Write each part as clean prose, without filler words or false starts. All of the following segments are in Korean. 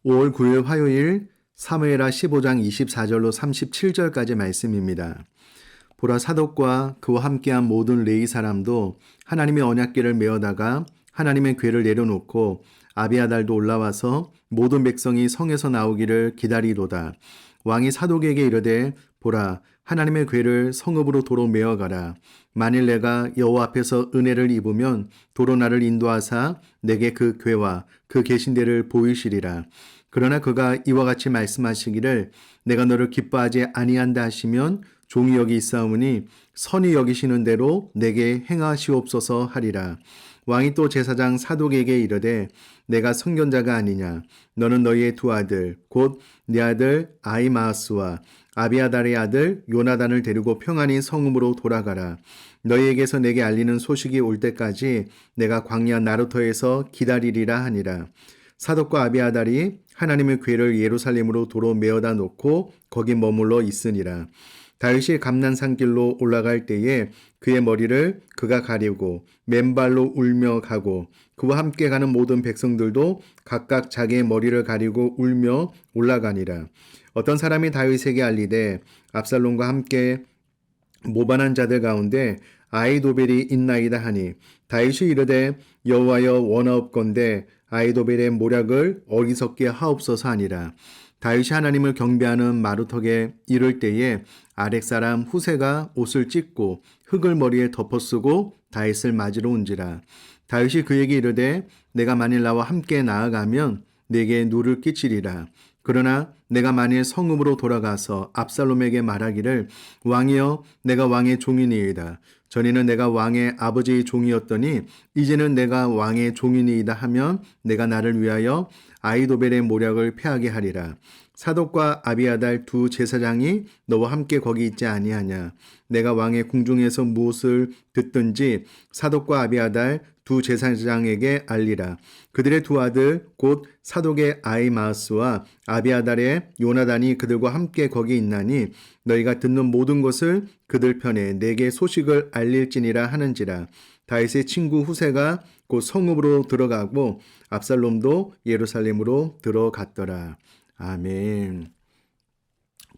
5월 9일 화요일 사무엘하 15장 24절로 37절까지 말씀입니다. 보라, 사독과 그와 함께한 모든 레위 사람도 하나님의 언약궤를 메어다가 하나님의 궤를 내려놓고 아비아달도 올라와서 모든 백성이 성에서 나오기를 기다리도다. 왕이 사독에게 이르되, 보라, 하나님의 궤를 성읍으로 도로 메어가라. 만일 내가 여호와 앞에서 은혜를 입으면 도로 나를 인도하사 내게 그 궤와 그 계신 데를 보이시리라. 그러나 그가 이와 같이 말씀하시기를, 내가 너를 기뻐하지 아니한다 하시면 종이 여기 있사오니 선히 여기시는 대로 내게 행하시옵소서 하리라. 왕이 또 제사장 사독에게 이르되, 내가 선견자가 아니냐? 너는 너희의 두 아들 곧 네 아들 아히마아스와 아비아달의 아들 요나단을 데리고 평안히 성읍으로 돌아가라. 너희에게서 내게 알리는 소식이 올 때까지 내가 광야 나루터에서 기다리리라 하니라. 사독과 아비아달이 하나님의 궤를 예루살렘으로 도로 메어다 놓고 거기 머물러 있으니라. 다윗이 감난산길로 올라갈 때에 그의 머리를 그가 가리고 맨발로 울며 가고 그와 함께 가는 모든 백성들도 각각 자기의 머리를 가리고 울며 올라가니라. 어떤 사람이 다윗에게 알리되, 압살롬과 함께 모반한 자들 가운데 아히도벨이 있나이다 하니, 다윗이 이르되, 여호와여 원하옵건대 아히도벨의 모략을 어리석게 하옵소서 하니라. 다윗이 하나님을 경배하는 마루턱에 이를 때에 아렉 사람 후세가 옷을 찢고 흙을 머리에 덮어쓰고 다윗을 맞으러 온지라. 다윗이 그에게 이르되, 내가 만일 나와 함께 나아가면 내게 누를 끼치리라. 그러나 내가 만일 성읍으로 돌아가서 압살롬에게 말하기를, 왕이여, 내가 왕의 종이니이다. 전에는 내가 왕의 아버지의 종이었더니 이제는 내가 왕의 종이니이다 하면 내가 나를 위하여 아히도벨의 모략을 패하게 하리라. 사독과 아비아달 두 제사장이 너와 함께 거기 있지 아니하냐? 내가 왕의 궁중에서 무엇을 듣든지 사독과 아비아달 두 제사장에게 알리라. 그들의 두 아들 곧 사독의 아히마아스와 아비아달의 요나단이 그들과 함께 거기 있나니 너희가 듣는 모든 것을 그들 편에 내게 소식을 알릴지니라 하는지라. 다윗의 친구 후세가 곧 성읍으로 들어가고 압살롬도 예루살렘으로 들어갔더라. 아멘.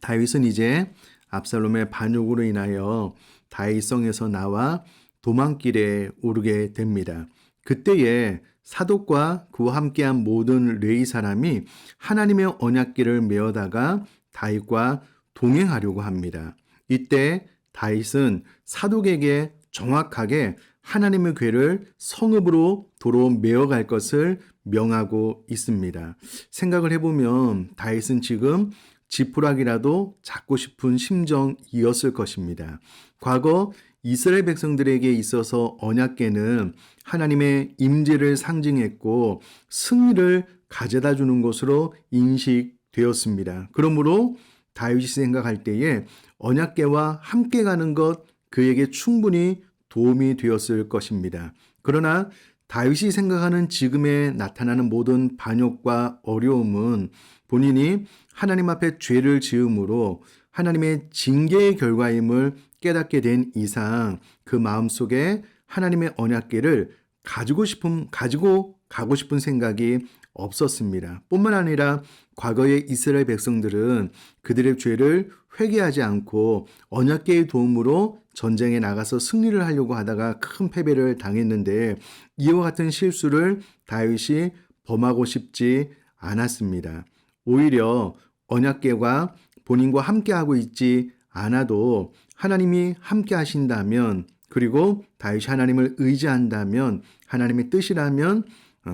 다윗은 이제 압살롬의 반역으로 인하여 다윗성에서 나와 도망길에 오르게 됩니다. 그때에 사독과 그와 함께한 모든 레위 사람이 하나님의 언약궤를 메어다가 다윗과 동행하려고 합니다. 이때 다윗은 사독에게 정확하게 하나님의 궤를 성읍으로 도로 메어갈 것을 명하고 있습니다. 생각을 해보면 다윗은 지금 지푸라기라도 잡고 싶은 심정이었을 것입니다. 과거 이스라엘 백성들에게 있어서 언약궤는 하나님의 임재를 상징했고 승리를 가져다 주는 것으로 인식되었습니다. 그러므로 다윗이 생각할 때에 언약궤와 함께 가는 것, 그에게 충분히 도움이 되었을 것입니다. 그러나 다윗이 생각하는 지금에 나타나는 모든 반역과 어려움은 본인이 하나님 앞에 죄를 지음으로 하나님의 징계의 결과임을 깨닫게 된 이상 그 마음속에 하나님의 언약궤를 가지고 가고 싶은 생각이 없었습니다. 뿐만 아니라 과거의 이스라엘 백성들은 그들의 죄를 회개하지 않고 언약궤의 도움으로 전쟁에 나가서 승리를 하려고 하다가 큰 패배를 당했는데 이와 같은 실수를 다윗이 범하고 싶지 않았습니다. 오히려 언약궤가 본인과 함께하고 있지 않아도 하나님이 함께 하신다면, 그리고 다윗이 하나님을 의지한다면, 하나님의 뜻이라면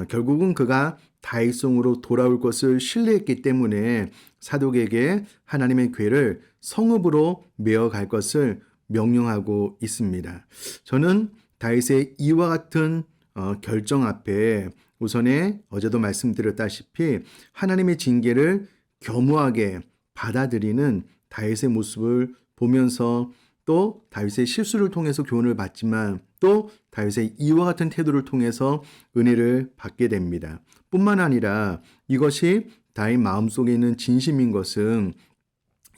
결국은 그가 다윗성으로 돌아올 것을 신뢰했기 때문에 사독에게 하나님의 궤를 성읍으로 메어갈 것을 명령하고 있습니다. 저는 다윗의 이와 같은 결정 앞에 우선에 어제도 말씀드렸다시피 하나님의 징계를 겸허하게 받아들이는 다윗의 모습을 보면서 또 다윗의 실수를 통해서 교훈을 받지만 또 다윗의 이와 같은 태도를 통해서 은혜를 받게 됩니다. 뿐만 아니라 이것이 다윗 마음속에 있는 진심인 것은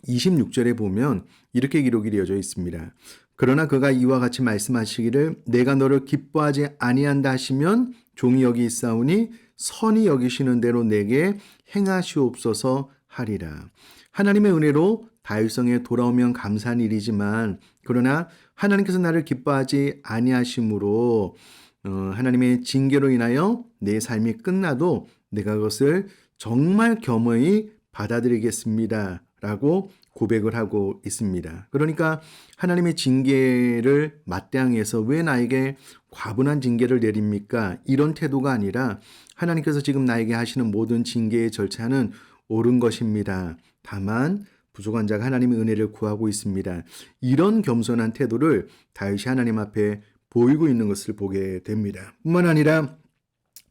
26절에 보면 이렇게 기록이 되어져 있습니다. 그러나 그가 이와 같이 말씀하시기를 내가 너를 기뻐하지 아니한다 하시면 종이 여기 있사오니 선히 여기시는 대로 내게 행하시옵소서 하리라. 하나님의 은혜로 다윗성에 돌아오면 감사한 일이지만 그러나 하나님께서 나를 기뻐하지 아니하심으로 하나님의 징계로 인하여 내 삶이 끝나도 내가 그것을 정말 겸허히 받아들이겠습니다. 라고 고백을 하고 있습니다. 그러니까 하나님의 징계를 맞대항해서 왜 나에게 과분한 징계를 내립니까? 이런 태도가 아니라 하나님께서 지금 나에게 하시는 모든 징계의 절차는 옳은 것입니다. 다만 부족한 자가 하나님의 은혜를 구하고 있습니다. 이런 겸손한 태도를 다윗이 하나님 앞에 보이고 있는 것을 보게 됩니다. 뿐만 아니라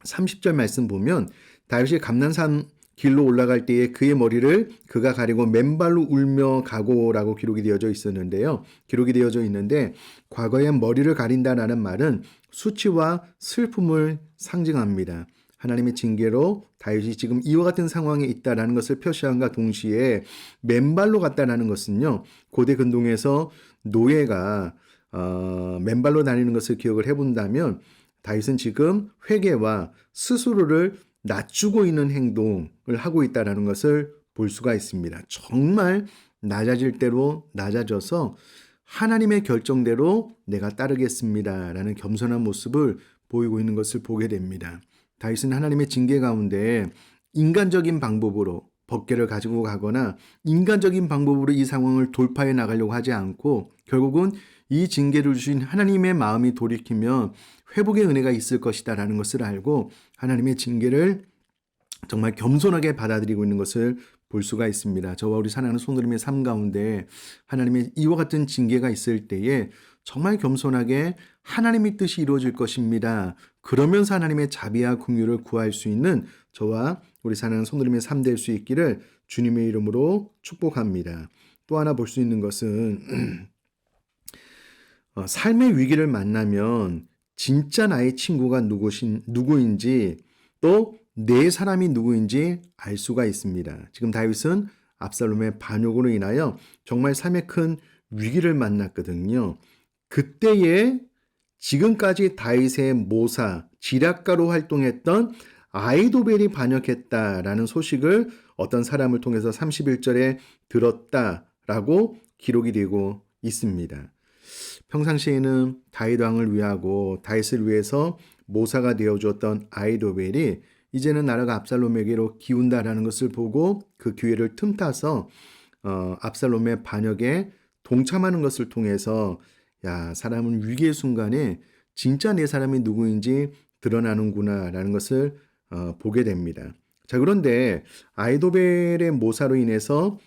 30절 말씀 보면 다윗이 감난산 길로 올라갈 때에 그의 머리를 그가 가리고 맨발로 울며 가고라고 기록이 되어져 있었는데요. 기록이 되어져 있는데 과거에 머리를 가린다라는 말은 수치와 슬픔을 상징합니다. 하나님의 징계로 다윗이 지금 이와 같은 상황에 있다라는 것을 표시함과 동시에 맨발로 갔다라는 것은요. 고대 근동에서 노예가 맨발로 다니는 것을 기억을 해본다면 다윗은 지금 회개와 스스로를 낮추고 있는 행동을 하고 있다는 것을 볼 수가 있습니다. 정말 낮아질 대로 낮아져서 하나님의 결정대로 내가 따르겠습니다라는 겸손한 모습을 보이고 있는 것을 보게 됩니다. 다윗은 하나님의 징계 가운데 인간적인 방법으로 법궤를 가지고 가거나 인간적인 방법으로 이 상황을 돌파해 나가려고 하지 않고 결국은 이 징계를 주신 하나님의 마음이 돌이키면 회복의 은혜가 있을 것이다 라는 것을 알고 하나님의 징계를 정말 겸손하게 받아들이고 있는 것을 볼 수가 있습니다. 저와 우리 사랑하는 손드림의 삶 가운데 하나님의 이와 같은 징계가 있을 때에 정말 겸손하게 하나님의 뜻이 이루어질 것입니다. 그러면서 하나님의 자비와 긍휼을 구할 수 있는 저와 우리 사랑하는 손드림의 삶 될 수 있기를 주님의 이름으로 축복합니다. 또 하나 볼 수 있는 것은 삶의 위기를 만나면 진짜 나의 친구가 누구인지 또 내 사람이 누구인지 알 수가 있습니다. 지금 다윗은 압살롬의 반역으로 인하여 정말 삶의 큰 위기를 만났거든요. 그때에 지금까지 다윗의 모사, 지략가로 활동했던 아이도벨이 반역했다라는 소식을 어떤 사람을 통해서 31절에 들었다라고 기록이 되고 있습니다. 평상시에는 다윗 왕을 위하고 다윗을 위해서 모사가 되어주었던 아이도벨이 이제는 나라가 압살롬에게로 기운다라는 것을 보고 그 기회를 틈타서 압살롬의 반역에 동참하는 것을 통해서 야, 사람은 위기의 순간에 진짜 내 사람이 누구인지 드러나는구나 라는 것을 보게 됩니다. 자, 그런데 아이도벨의 모사로 인해서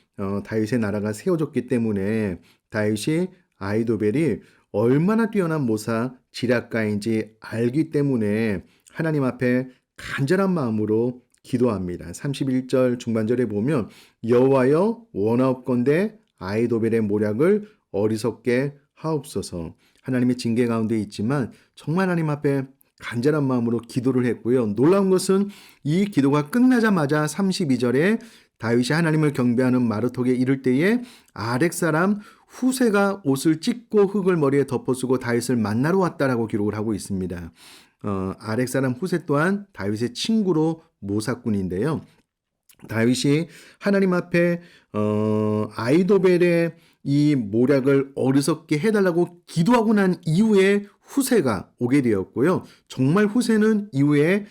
다윗의 나라가 세워졌기 때문에 다윗이 아이도벨이 얼마나 뛰어난 모사 지략가인지 알기 때문에 하나님 앞에 간절한 마음으로 기도합니다. 31절 중반절에 보면 여호와여 원하옵건대 아이도벨의 모략을 어리석게 하옵소서. 하나님의 징계 가운데 있지만 정말 하나님 앞에 간절한 마음으로 기도를 했고요. 놀라운 것은 이 기도가 끝나자마자 32절에 다윗이 하나님을 경배하는 마르톡에 이를 때에 아렉 사람 후세가 옷을 찢고 흙을 머리에 덮어쓰고 다윗을 만나러 왔다라고 기록을 하고 있습니다. 아렉 사람 후세 또한 다윗의 친구로 모사꾼인데요. 다윗이 하나님 앞에 아이도벨의 이 모략을 어리석게 해달라고 기도하고 난 이후에 후세가 오게 되었고요. 정말 후세는 이후에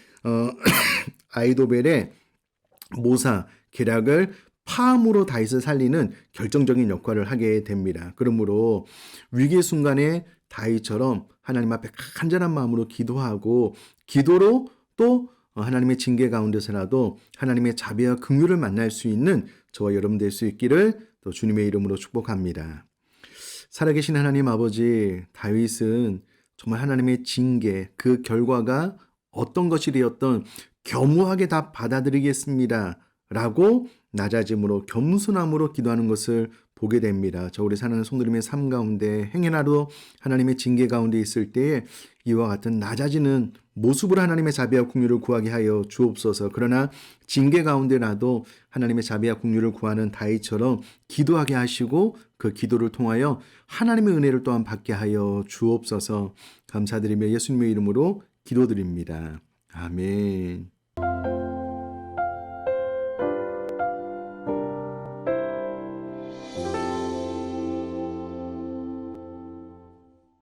아이도벨의 모사 계략을 파함으로 다윗을 살리는 결정적인 역할을 하게 됩니다. 그러므로 위기의 순간에 다윗처럼 하나님 앞에 간절한 마음으로 기도하고 기도로 또 하나님의 징계 가운데서라도 하나님의 자비와 긍휼을 만날 수 있는 저와 여러분 될 수 있기를 또 주님의 이름으로 축복합니다. 살아계신 하나님 아버지, 다윗은 정말 하나님의 징계 그 결과가 어떤 것이 되었던 겸허하게 다 받아들이겠습니다 라고 낮아짐으로 겸손함으로 기도하는 것을 보게 됩니다. 저 우리 사랑하는 성도님의 삶 가운데 행여나도 하나님의 징계 가운데 있을 때에 이와 같은 낮아지는 모습으로 하나님의 자비와 긍휼을 구하게 하여 주옵소서. 그러나 징계 가운데라도 하나님의 자비와 긍휼을 구하는 다윗처럼 기도하게 하시고 그 기도를 통하여 하나님의 은혜를 또한 받게 하여 주옵소서. 감사드리며 예수님의 이름으로 기도드립니다. 아멘.